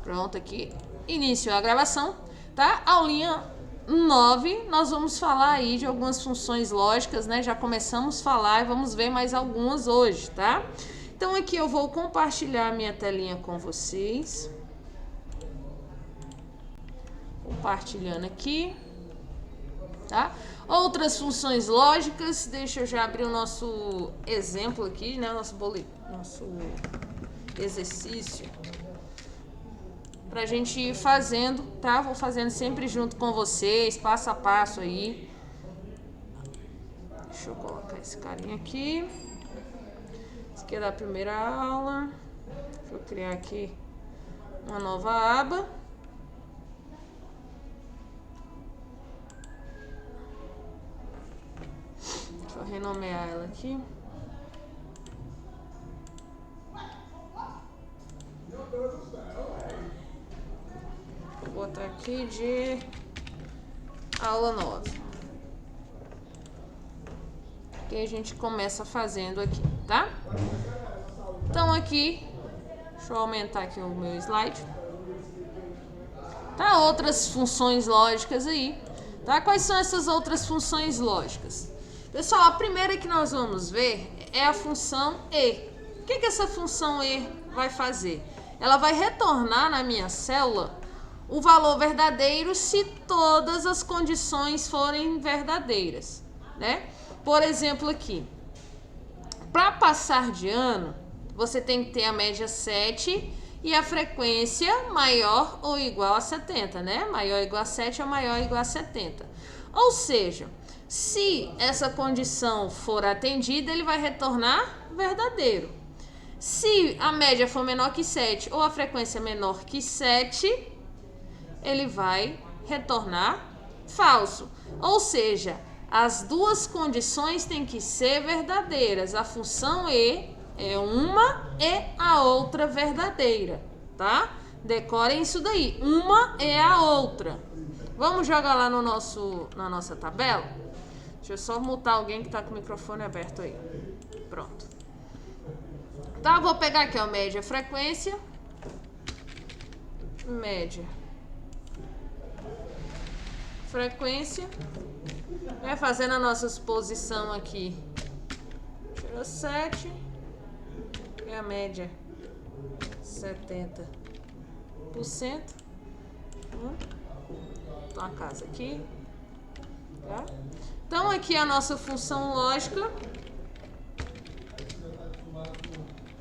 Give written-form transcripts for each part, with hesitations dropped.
Pronto, aqui. Iniciou a gravação, tá? Aulinha 9, nós vamos falar aí de algumas funções lógicas, né? Já começamos a falar e vamos ver mais algumas hoje, tá? Então, aqui eu vou compartilhar minha telinha com vocês. Compartilhando aqui, tá? Outras funções lógicas, deixa eu já abrir o nosso exemplo aqui, né? Nosso exercício. Pra gente ir fazendo, tá? Vou fazendo sempre junto com vocês, passo a passo aí. Deixa eu colocar esse carinha aqui. Esse aqui é da primeira aula. Deixa eu criar aqui uma nova aba. Deixa eu renomear ela aqui. Vou botar aqui de aula 9. Que a gente começa fazendo aqui, tá? Então aqui, deixa eu aumentar aqui o meu slide. Tá? Outras funções lógicas aí, tá? Quais são essas outras funções lógicas? Pessoal, a primeira que nós vamos ver é a função e. O que essa função e vai fazer? Ela vai retornar na minha célula o valor verdadeiro se todas as condições forem verdadeiras, né? Por exemplo aqui, para passar de ano, você tem que ter a média 7 e a frequência maior ou igual a 70, né? Maior ou igual a 7 ou maior ou igual a 70. Ou seja, se essa condição for atendida, ele vai retornar verdadeiro. Se a média for menor que 7 ou a frequência menor que 7, ele vai retornar falso. Ou seja, as duas condições têm que ser verdadeiras. A função e é uma e a outra verdadeira, tá? Decorem isso daí. Uma é a outra. Vamos jogar lá no na nossa tabela? Deixa eu só mutar alguém que está com o microfone aberto aí. Pronto. Tá, vou pegar aqui, ó, média, frequência. Média. Frequência. Vai fazendo a nossa suposição aqui. Tirou 7. E a média 70%. Então a casa aqui. Tá? Então aqui a nossa função lógica.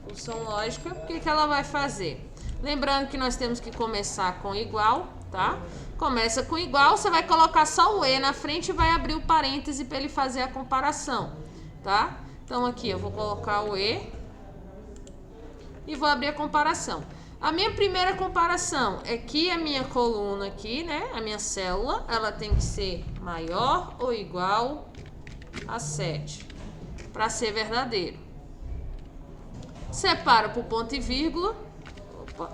Função lógica, o que ela vai fazer? Lembrando que nós temos que começar com igual, tá? Começa com igual, você vai colocar só o e na frente e vai abrir o parêntese para ele fazer a comparação, tá? Então aqui eu vou colocar o e e vou abrir a comparação. A minha primeira comparação é que a minha coluna aqui, né? A minha célula, ela tem que ser maior ou igual a 7 para ser verdadeiro. Separo por ponto e vírgula. Opa.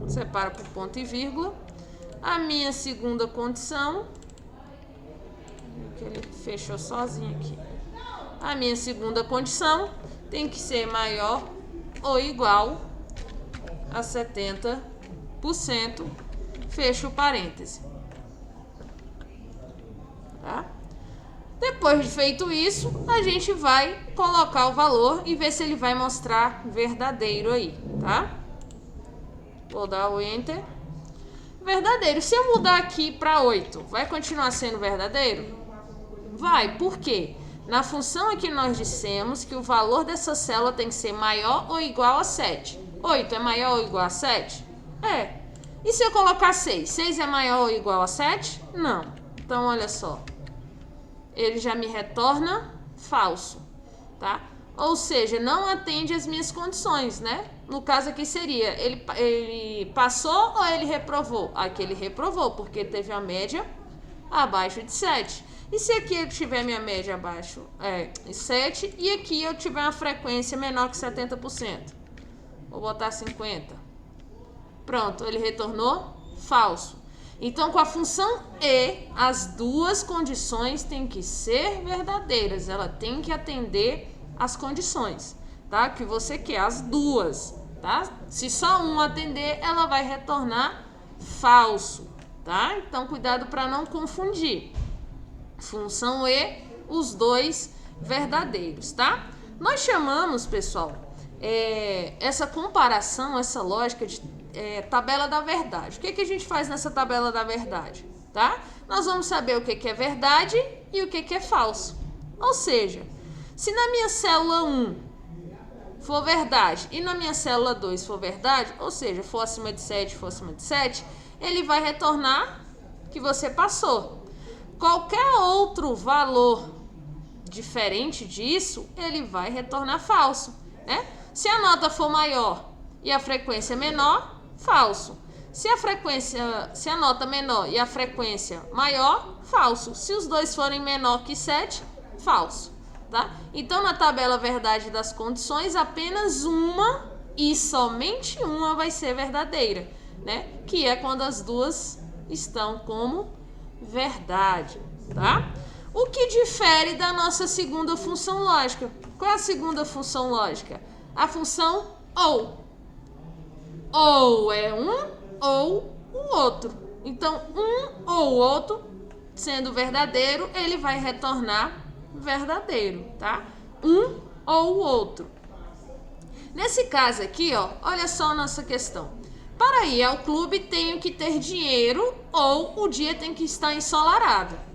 Separo por ponto e vírgula. A minha segunda condição. Que ele fechou sozinho aqui. A minha segunda condição tem que ser maior ou igual a 70%. Fecho o parêntese. Tá? Depois de feito isso, a gente vai colocar o valor e ver se ele vai mostrar verdadeiro aí, tá? Vou dar o Enter. Verdadeiro. Se eu mudar aqui para 8, vai continuar sendo verdadeiro? Vai. Por quê? Na função aqui nós dissemos que o valor dessa célula tem que ser maior ou igual a 7. 8 é maior ou igual a 7? É. E se eu colocar 6? 6 é maior ou igual a 7? Não. Então, olha só. Ele já me retorna falso, tá? Ou seja, não atende às minhas condições, né? No caso aqui seria, ele passou ou ele reprovou? Aqui ele reprovou, porque teve a média abaixo de 7. E se aqui eu tiver minha média abaixo de 7 e aqui eu tiver uma frequência menor que 70%? Vou botar 50%. Pronto, ele retornou falso. Então, com a função e, as duas condições têm que ser verdadeiras. Ela tem que atender às condições, tá? Que você quer, as duas. tá? Se só um atender, ela vai retornar falso, tá? Então, cuidado para não confundir. Função E, os dois verdadeiros, tá? Nós chamamos, pessoal, essa comparação, essa lógica de tabela da verdade. O que a gente faz nessa tabela da verdade, tá? Nós vamos saber o que é verdade e o que é falso. Ou seja, se na minha célula 1 for verdade e na minha célula 2 for verdade, ou seja, for acima de 7, for acima de 7, ele vai retornar que você passou. Qualquer outro valor diferente disso, ele vai retornar falso, né? Se a nota for maior e a frequência menor, falso. Se a nota menor e a frequência maior, falso. Se os dois forem menor que 7, falso, tá? Então, na tabela verdade das condições, apenas uma e somente uma vai ser verdadeira, né? Que é quando as duas estão como verdade, tá? O que difere da nossa segunda função lógica? Qual é a segunda função lógica? A função ou. Ou é um ou o outro. Então, um ou outro, sendo verdadeiro, ele vai retornar verdadeiro, tá? Um ou o outro. Nesse caso aqui, ó, olha só a nossa questão. Para ir ao clube, tenho que ter dinheiro ou o dia tem que estar ensolarado.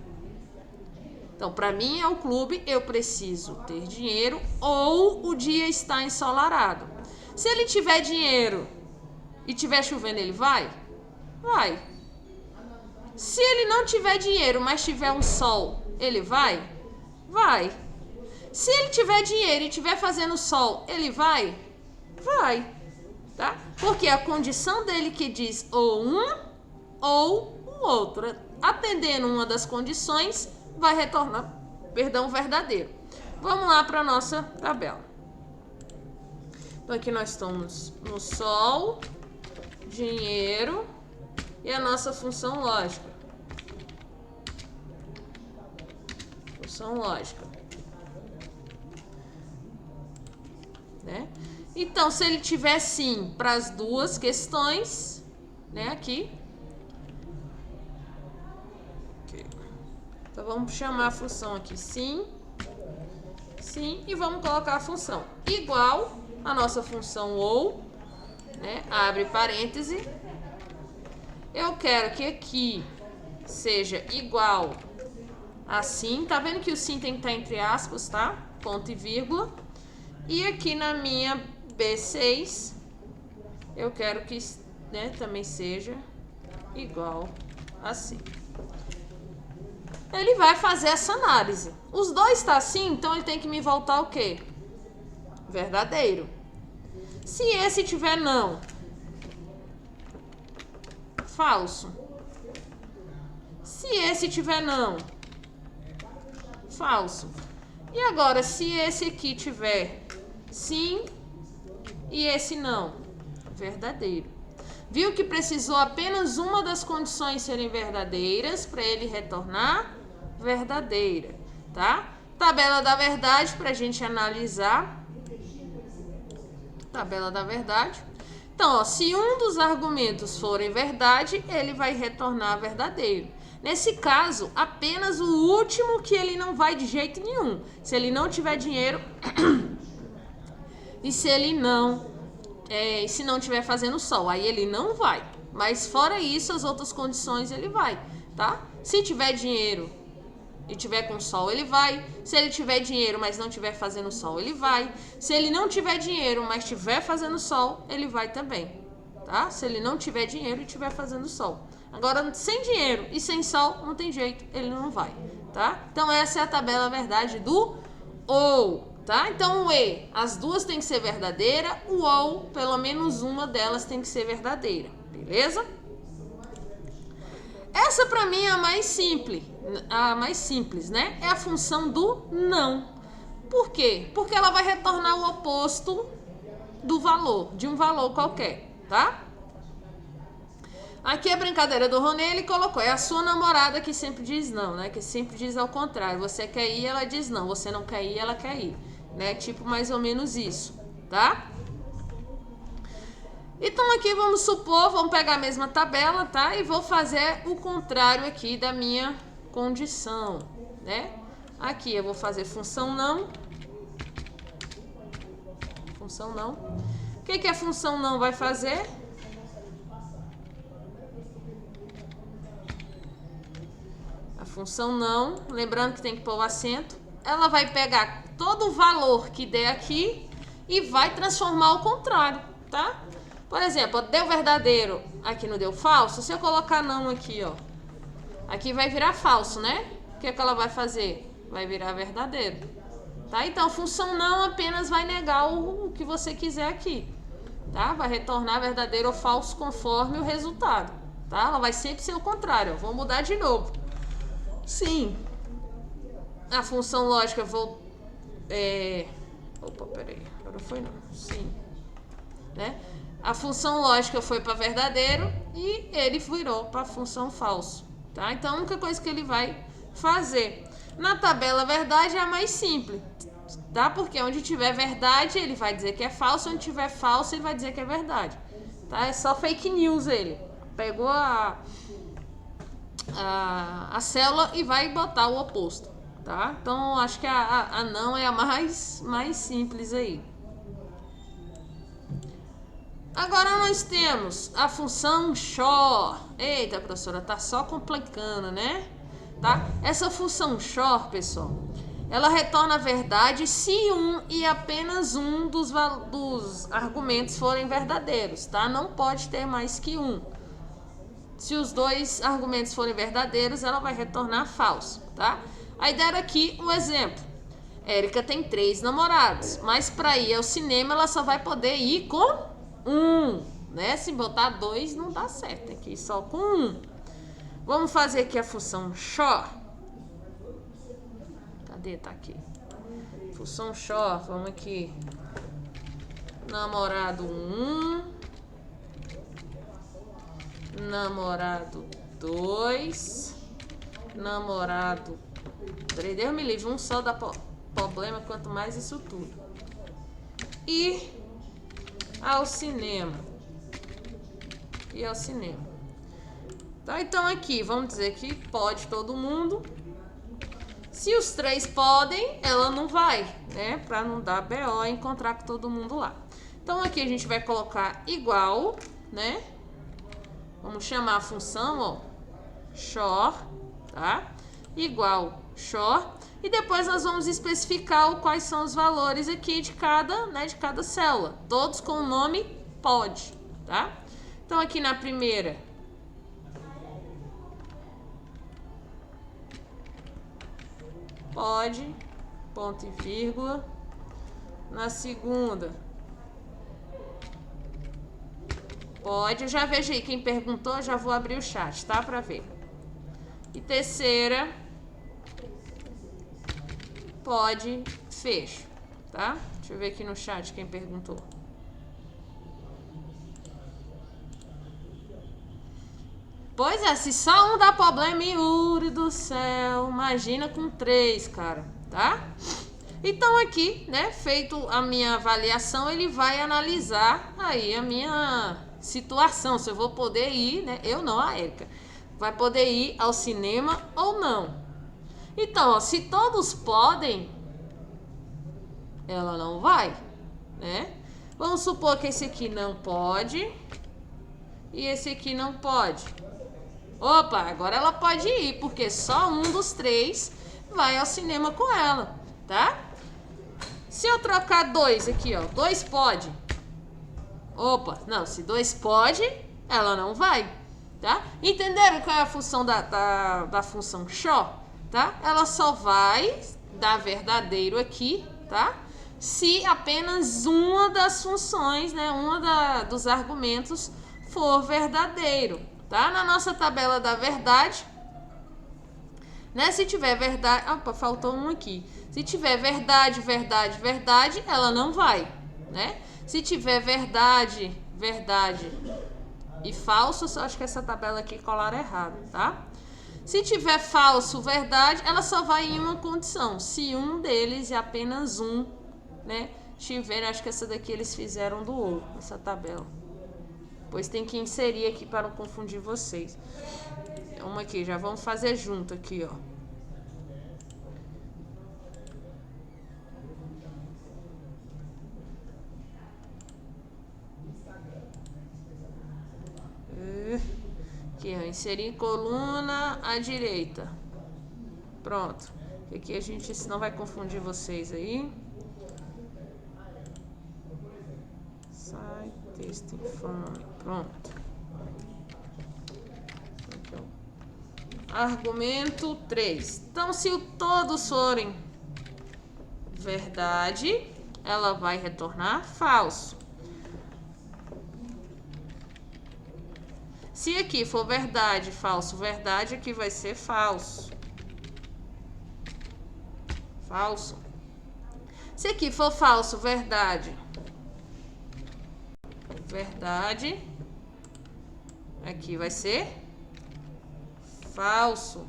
Então, para mim, ao clube, eu preciso ter dinheiro ou o dia está ensolarado. Se ele tiver dinheiro e tiver chovendo, ele vai? Vai. Se ele não tiver dinheiro, mas tiver um sol, ele vai? Vai. Se ele tiver dinheiro e tiver fazendo sol, ele vai? Vai. Tá? Porque a condição dele que diz ou um ou o outro. Atendendo uma das condições, vai retornar, verdadeiro. Vamos lá para a nossa tabela. Então, aqui nós estamos no sol, dinheiro e a nossa função lógica. Função lógica. Né? Então, se ele tiver sim para as duas questões, né, aqui. Então, vamos chamar a função aqui sim, sim, e vamos colocar a função igual a nossa função ou, né, abre parêntese. Eu quero que aqui seja igual a sim, tá vendo que o sim tem que estar entre aspas, tá? Ponto e vírgula. E aqui na minha B6, eu quero que, né, também seja igual a sim. Ele vai fazer essa análise. Os dois estão assim, então ele tem que me voltar o quê? Verdadeiro. Se esse tiver não, falso. Se esse tiver não, falso. E agora, se esse aqui tiver sim e esse não, verdadeiro. Viu que precisou apenas uma das condições serem verdadeiras para ele retornar verdadeira, tá? Tabela da verdade para a gente analisar. Tabela da verdade. Então, ó, se um dos argumentos forem verdade, ele vai retornar verdadeiro. Nesse caso, apenas o último que ele não vai de jeito nenhum. Se ele não tiver dinheiro e se ele não se não tiver fazendo sol, aí ele não vai. Mas fora isso, as outras condições ele vai, tá? Se tiver dinheiro e tiver com sol, ele vai. Se ele tiver dinheiro, mas não tiver fazendo sol, ele vai. Se ele não tiver dinheiro, mas tiver fazendo sol, ele vai também, tá? Se ele não tiver dinheiro e tiver fazendo sol. Agora, sem dinheiro e sem sol, não tem jeito, ele não vai, tá? Então, essa é a tabela verdade do ou, tá? Então, o E, as duas tem que ser verdadeira, o ou, pelo menos uma delas tem que ser verdadeira, beleza? Essa, pra mim, é a mais simples, né? É a função do não. Por quê? Porque ela vai retornar o oposto do valor, de um valor qualquer, tá? Aqui a brincadeira do Ronê, ele colocou, é a sua namorada que sempre diz não, né? Que sempre diz ao contrário, você quer ir, ela diz não, você não quer ir, ela quer ir, né? Tipo mais ou menos isso, tá? Então aqui vamos supor, vamos pegar a mesma tabela, tá? E vou fazer o contrário aqui da minha condição, né? Aqui eu vou fazer função não. Função não. O que a função não vai fazer? A função não, lembrando que tem que pôr o acento, ela vai pegar todo o valor que der aqui e vai transformar ao contrário, tá? Por exemplo, deu verdadeiro, aqui não deu falso. Se eu colocar não aqui, ó, aqui vai virar falso, né? O que ela vai fazer? Vai virar verdadeiro, tá? Então, a função não apenas vai negar o que você quiser aqui, tá? Vai retornar verdadeiro ou falso conforme o resultado, tá? Ela vai sempre ser o contrário, ó. Vou mudar de novo. Sim, a função lógica eu vou... Opa, peraí, agora foi não. Sim, né? A função lógica foi para verdadeiro e ele virou para função falso, tá? Então, a única coisa que ele vai fazer na tabela verdade é a mais simples, tá? Porque onde tiver verdade, ele vai dizer que é falso, onde tiver falso, ele vai dizer que é verdade, tá? É só fake news ele. Pegou a célula e vai botar o oposto, tá? Então, acho que a não é a mais simples aí. Agora nós temos a função XOR. Eita, professora, tá só complicando, né? Tá? Essa função XOR, pessoal, ela retorna a verdade se um e apenas um dos argumentos forem verdadeiros, tá? Não pode ter mais que um. Se os dois argumentos forem verdadeiros, ela vai retornar falso, tá? Aí deram aqui um exemplo. Érica tem 3 namorados, mas para ir ao cinema ela só vai poder ir com né? Se botar 2 não dá certo, tem que ir só com 1. Vamos fazer aqui a função XOR. Cadê? Tá aqui. Função XOR, vamos aqui. Namorado 1. Namorado 2. Namorado 3. Deus me livre, um só dá problema, quanto mais isso tudo. E ao cinema. E ao cinema. Tá, então aqui, vamos dizer que pode todo mundo. Se os 3 podem, ela não vai, né? Pra não dar BO encontrar com todo mundo lá. Então aqui a gente vai colocar igual, né? Vamos chamar a função, ó, XOR, tá? Igual XOR. E depois nós vamos especificar quais são os valores aqui de cada célula. Todos com o nome pode, tá? Então, aqui na primeira, pode, ponto e vírgula. Na segunda, pode. Eu já vejo aí quem perguntou, já vou abrir o chat, tá? Pra ver. E terceira, pode, fecho, tá? Deixa eu ver aqui no chat quem perguntou. Pois é, se só um dá problema, Yuri do céu, imagina com 3, cara, tá? Então aqui, né, feito a minha avaliação, ele vai analisar aí a minha situação, se eu vou poder ir, né, eu não, a Érica, vai poder ir ao cinema ou não. Então, ó, se todos podem, ela não vai, né? Vamos supor que esse aqui não pode e esse aqui não pode. Opa, agora ela pode ir, porque só um dos 3 vai ao cinema com ela, tá? Se eu trocar 2 aqui, ó, 2 pode. Opa, não, se 2 pode, ela não vai, tá? Entenderam qual é a função da função XOR, tá? Ela só vai dar verdadeiro aqui, tá? Se apenas uma das funções, né, dos argumentos for verdadeiro, tá? Na nossa tabela da verdade, né, se tiver verdade... Opa, faltou um aqui. Se tiver verdade, verdade, verdade, ela não vai, né? Se tiver verdade, verdade e falso, eu acho que essa tabela aqui colaram errado, tá? Se tiver falso, verdade, ela só vai em uma condição. Se um deles e apenas um, né, tiver, acho que essa daqui eles fizeram do ou, essa tabela. Depois tem que inserir aqui para não confundir vocês. Uma aqui, já vamos fazer junto aqui, ó. Aqui, ó, inserir coluna à direita. Pronto. Aqui a gente não vai confundir vocês aí. Sai, texto infame. Pronto. Aqui, ó. Argumento 3. Então, se todos forem verdade, ela vai retornar falso. Se aqui for verdade, falso, verdade, aqui vai ser falso. Falso. Se aqui for falso, verdade, verdade, aqui vai ser falso,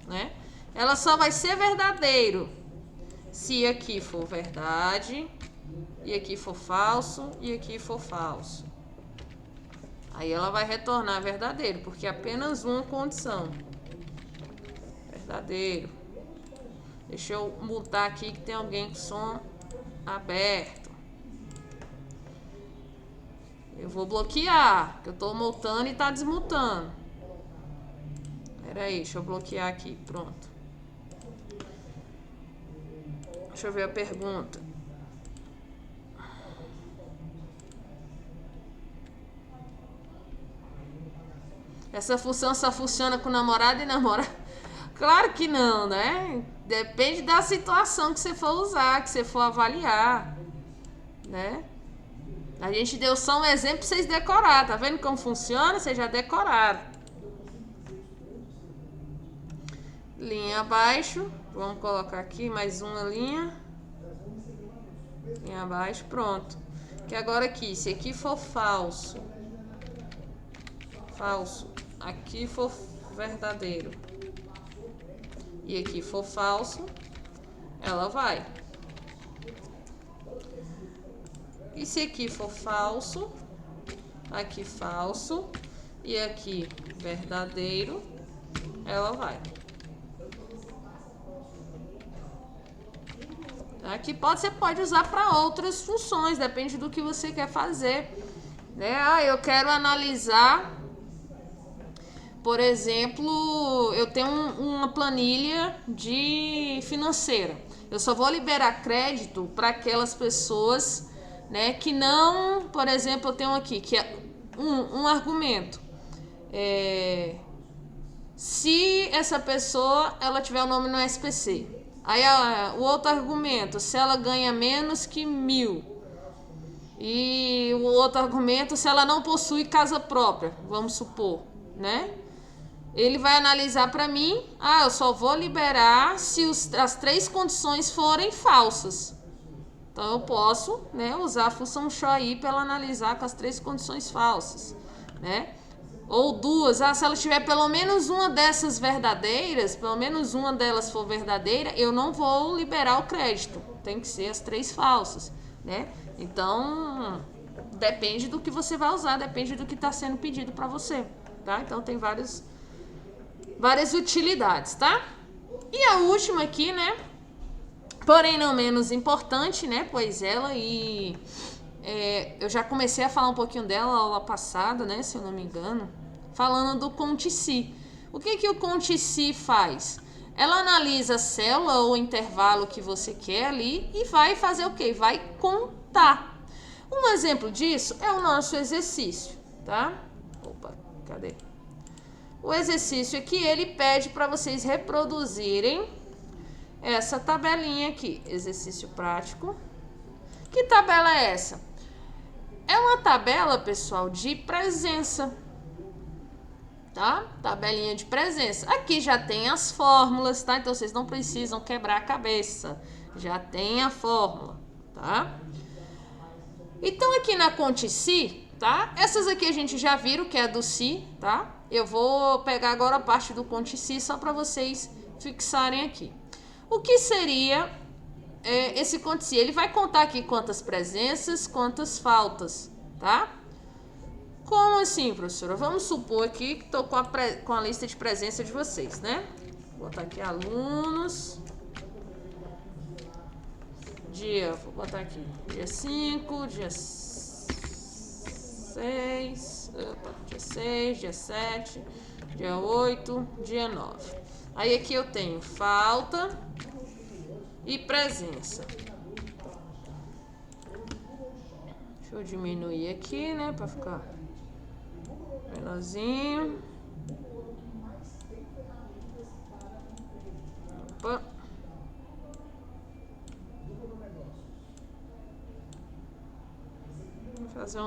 né? Ela só vai ser verdadeiro se aqui for verdade, e aqui for falso, e aqui for falso. Aí ela vai retornar verdadeiro, porque é apenas uma condição. Verdadeiro. Deixa eu mutar aqui que tem alguém com som aberto. Eu vou bloquear, porque eu tô mutando e tá desmutando. Pera aí, deixa eu bloquear aqui, pronto. Deixa eu ver a pergunta. Essa função só funciona com namorado e namorada? Claro que não, né? Depende da situação que você for usar, que você for avaliar, né? A gente deu só um exemplo pra vocês decorar. Tá vendo como funciona? Vocês já decoraram. Linha abaixo. Vamos colocar aqui mais uma linha. Linha abaixo, pronto. Que agora aqui, se aqui for falso, falso, aqui for verdadeiro e aqui for falso, ela vai. E se aqui for falso, aqui falso e aqui verdadeiro, ela vai. Aqui você pode usar para outras funções, depende do que você quer fazer, né? Ah, eu quero analisar, por exemplo, eu tenho uma planilha de financeira. Eu só vou liberar crédito para aquelas pessoas, né, que não, por exemplo, eu tenho aqui que é um argumento. Se essa pessoa ela tiver o nome no SPC. Aí o outro argumento, se ela ganha menos que 1.000. E o outro argumento, se ela não possui casa própria, vamos supor, né? Ele vai analisar para mim, eu só vou liberar se as 3 condições forem falsas. Então eu posso, né, usar a função SHOI para ela analisar com as 3 condições falsas, né? Ou 2, se ela tiver pelo menos uma dessas verdadeiras, pelo menos uma delas for verdadeira, eu não vou liberar o crédito. Tem que ser as 3 falsas, né? Então, depende do que você vai usar, depende do que está sendo pedido para você, tá? Então, tem várias utilidades, tá? E a última aqui, né? Porém, não menos importante, né? Pois ela eu já comecei a falar um pouquinho dela na aula passada, né? Se eu não me engano. Falando do CONT-SI. O que o CONT-SI faz? Ela analisa a célula ou intervalo que você quer ali e vai fazer o quê? Vai contar. Um exemplo disso é o nosso exercício, tá? Opa, cadê? O exercício aqui, ele pede para vocês reproduzirem essa tabelinha aqui. Exercício prático. Que tabela é essa? É uma tabela, pessoal, de presença, tá? Tabelinha de presença. Aqui já tem as fórmulas, tá? Então, vocês não precisam quebrar a cabeça. Já tem a fórmula, tá? Então, aqui na CONT-SI, tá? Essas aqui a gente já viram que é do SI, tá? Eu vou pegar agora a parte do CONT-SI só para vocês fixarem aqui. O que seria esse CONT-SI? Ele vai contar aqui quantas presenças, quantas faltas, tá? Como assim, professora? Vamos supor aqui que estou com a lista de presença de vocês, né? Vou botar aqui alunos. Vou botar aqui dia 5, dia 6, dia 7, dia 8, dia 9. Aí aqui eu tenho falta e presença. Deixa eu diminuir aqui, né, para ficar menorzinho. Opa. Vou fazer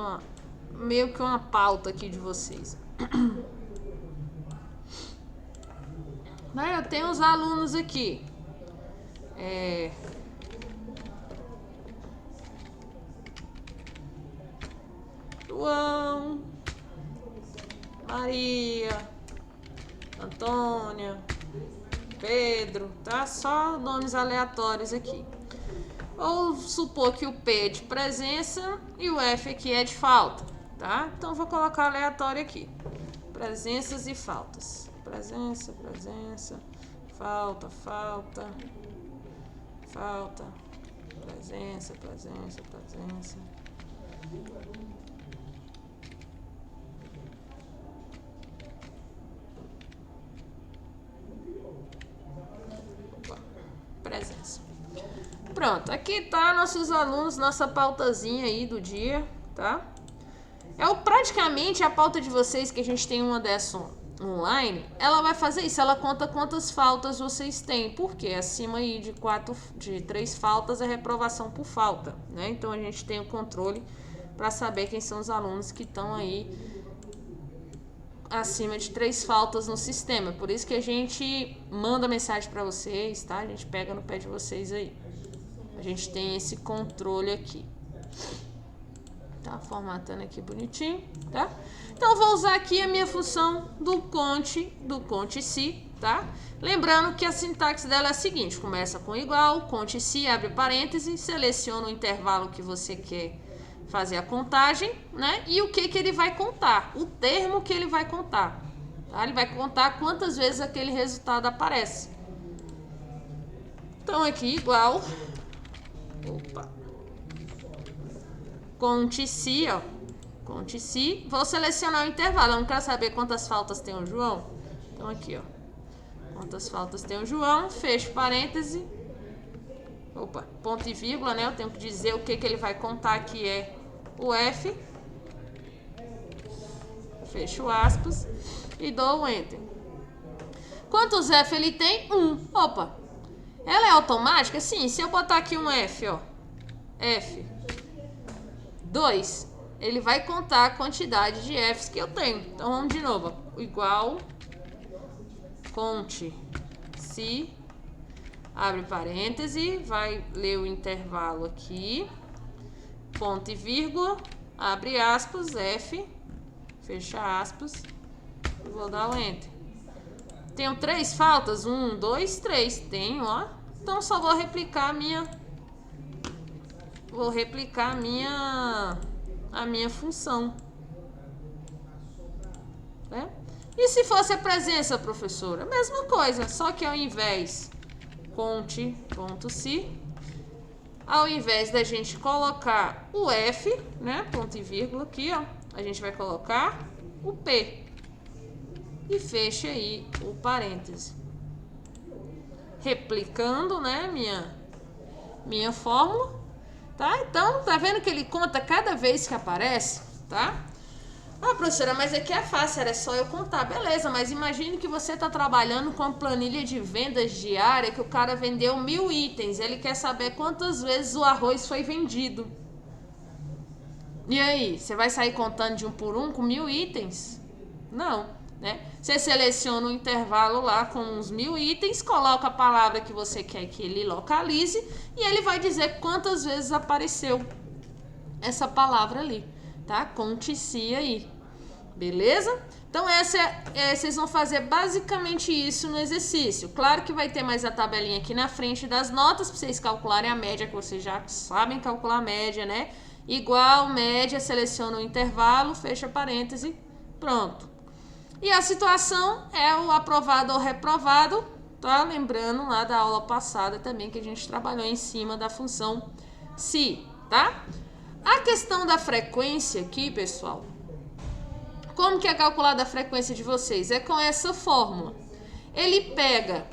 meio que uma pauta aqui de vocês. Eu tenho os alunos aqui. João, Maria, Antônia, Pedro, tá? Só nomes aleatórios aqui. Vamos supor que o P é de presença e o F aqui é de falta, tá? Então vou colocar aleatório aqui. Presenças e faltas. Presença, falta, presença. Presença. Pronto, aqui tá nossos alunos, nossa pautazinha aí do dia, tá? Praticamente a pauta de vocês, que a gente tem uma dessa online, ela vai fazer isso, ela conta quantas faltas vocês têm, porque acima aí de 3 faltas é reprovação por falta, né? Então a gente tem o controle para saber quem são os alunos que estão aí acima de 3 faltas no sistema. Por isso que a gente manda mensagem para vocês, tá? A gente pega no pé de vocês aí. A gente tem esse controle aqui. Tá formatando aqui bonitinho, tá? Então, eu vou usar aqui a minha função do conte-se, tá? Lembrando que a sintaxe dela é a seguinte, começa com igual, conte-se, abre parênteses, seleciona o intervalo que você quer fazer a contagem, né? E o que ele vai contar, o termo que ele vai contar, tá? Ele vai contar quantas vezes aquele resultado aparece. Então, aqui, igual, conte-se, ó, conte-se, vou selecionar o intervalo, eu não quero saber quantas faltas tem o João, então aqui, ó, quantas faltas tem o João, fecho parêntese, ponto e vírgula, né, eu tenho que dizer o que ele vai contar, que é o F, fecho aspas, e dou o Enter. Quantos F ele tem? 1, ela é automática? Sim, se eu botar aqui um F, ó, F, 2, ele vai contar a quantidade de Fs que eu tenho. Então, vamos de novo. Igual, conte-se, abre parêntese, vai ler o intervalo aqui, ponto e vírgula, abre aspas, F, fecha aspas, e vou dar o Enter. Tenho 3 faltas? 1, 2, 3. Tenho, ó. Então, só vou replicar a minha função, né? E se fosse a presença, professora? Mesma coisa, só que ao invés conte.se, ao invés da gente colocar o F, né, ponto e vírgula aqui, ó, a gente vai colocar o P e fecha aí o parêntese, replicando, né, minha fórmula. Tá? Então, tá vendo que ele conta cada vez que aparece, tá? Ah, professora, mas aqui é fácil, era só eu contar. Beleza, mas imagine que você tá trabalhando com uma planilha de vendas diária que o cara vendeu 1000 itens. Ele quer saber quantas vezes o arroz foi vendido. E aí, você vai sair contando de um por um com 1000 itens? Não, né? Você seleciona um intervalo lá com uns 1000 itens, coloca a palavra que você quer que ele localize e ele vai dizer quantas vezes apareceu essa palavra ali, tá? Conte-se aí, beleza? Então, vocês vão fazer basicamente isso no exercício. Claro que vai ter mais a tabelinha aqui na frente das notas, para vocês calcularem a média, que vocês já sabem calcular a média, né? igual, média, seleciona o intervalo, fecha parêntese, pronto. E a situação é o aprovado ou reprovado, tá? Lembrando lá da aula passada também que a gente trabalhou em cima da função se, tá? A questão da frequência aqui, pessoal, como que é calculada a frequência de vocês? É com essa fórmula. Ele pega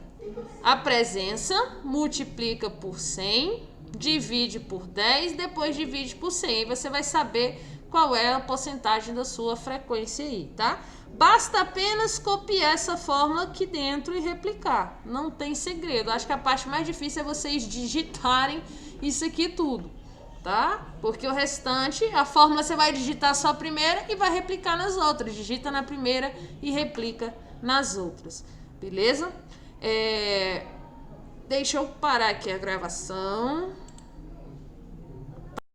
a presença, multiplica por 100, divide por 10, depois divide por 100. Aí você vai saber qual é a porcentagem da sua frequência aí, tá? Basta apenas copiar essa fórmula aqui dentro e replicar. Não tem segredo. Acho que a parte mais difícil é vocês digitarem isso aqui tudo, tá? Porque o restante, a fórmula você vai digitar só a primeira e vai replicar nas outras. Digita na primeira e replica nas outras. Beleza? Deixa eu parar aqui a gravação.